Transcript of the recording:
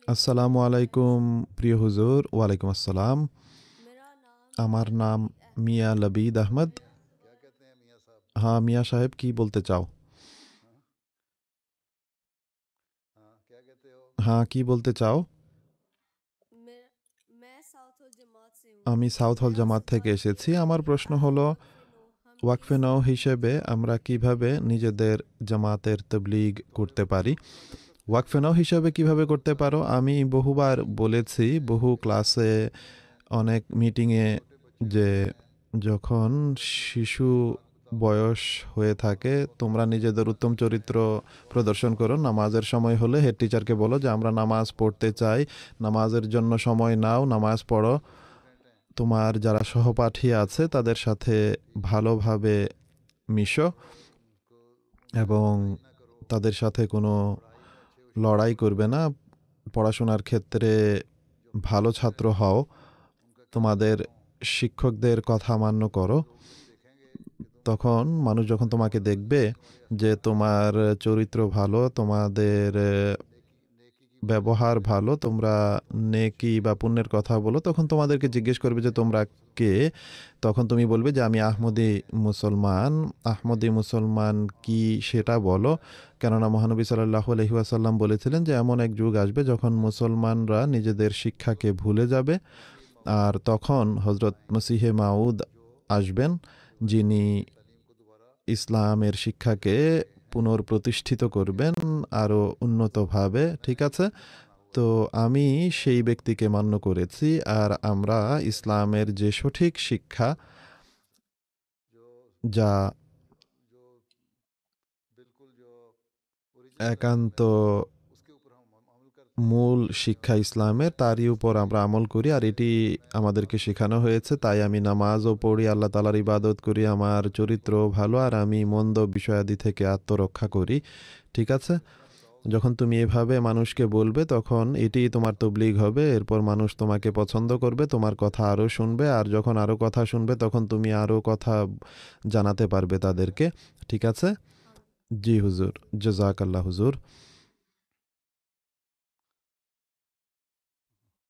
আসসালামু আলাইকুম প্রিয় হুজুর। ওয়ালাইকুম আসসালাম। আমার নাম মিয়া লবিদ আহমদ। হ্যাঁ মিয়া সাহেব, কি বলতে চাও? হ্যাঁ, কি বলতে চাও? আমি সাউথ হল জামাত থেকে এসেছি। আমার প্রশ্ন হলো, ওয়াকফে নও হিসেবে আমরা কিভাবে নিজেদের জামাতের তবলিগ করতে পারি? ওয়াকফে নও হিসেবে কিভাবে করতে পারো, আমি বহুবার বলেছি, বহু ক্লাসে, অনেক মিটিংয়ে, যে যখন শিশু বয়স হয়ে থাকে তোমরা নিজেদের উত্তম চরিত্র প্রদর্শন করো। নামাজের সময় হলে হেড টিচারকে বলো যে আমরা নামাজ পড়তে চাই, নামাজের জন্য সময় নাও, নামাজ পড়ো। তোমার যারা সহপাঠী আছে তাদের সাথে ভালোভাবে মিশো এবং তাদের সাথে কোনো লড়াই করবে না। পড়াশোনার ক্ষেত্রে ভালো ছাত্র হও, তোমাদের শিক্ষকদের কথা মান্য করো। তখন মানুষ যখন তোমাকে দেখবে যে তোমার চরিত্র ভালো, তোমাদের ব্যবহার ভালো, তোমরা নেকি বা পুণ্যের কথা বলো, তখন তোমাদেরকে জিজ্ঞেস করবে যে তোমরা কে। তখন তুমি বলবে যে আমি আহমদি মুসলমান। আহমদি মুসলমান কি সেটা বলো, কেননা মহানবী সাল্লাল্লাহু আলাইহি ওয়াসাল্লাম বলেছিলেন যে এমন এক যুগ আসবে যখন মুসলমানরা নিজেদের শিক্ষাকে ভুলে যাবে, আর তখন হজরত মসিহে মাউদ আসবেন, যিনি ইসলামের শিক্ষাকে পুনর্প্রতিষ্ঠিত করবেন আরও উন্নতভাবে। ঠিক আছে, তো আমি সেই ব্যক্তিকে মান্য করেছি। আর আমরা ইসলামের যে সঠিক শিক্ষা, যা একান্ত মূল শিক্ষা ইসলামের, তারই উপর আমরা আমল করি, আর এটি আমাদেরকে শেখানো হয়েছে। তাই আমি নামাজও পড়ি, আল্লাহ তালার ইবাদত করি, আমার চরিত্র ভালো, আর আমি মন্দ বিষয়াদি থেকে আত্মরক্ষা করি। ঠিক আছে, যখন তুমি এভাবে মানুষকে বলবে তখন এটি তোমার তবলিগ হবে। এরপর মানুষ তোমাকে পছন্দ করবে, তোমার কথা আরও শুনবে, আর যখন আরও কথা শুনবে তখন তুমি আরও কথা জানাতে পারবে তাদেরকে। ঠিক আছে। জি হুজুর, জাযাকাল্লাহ হুজুর।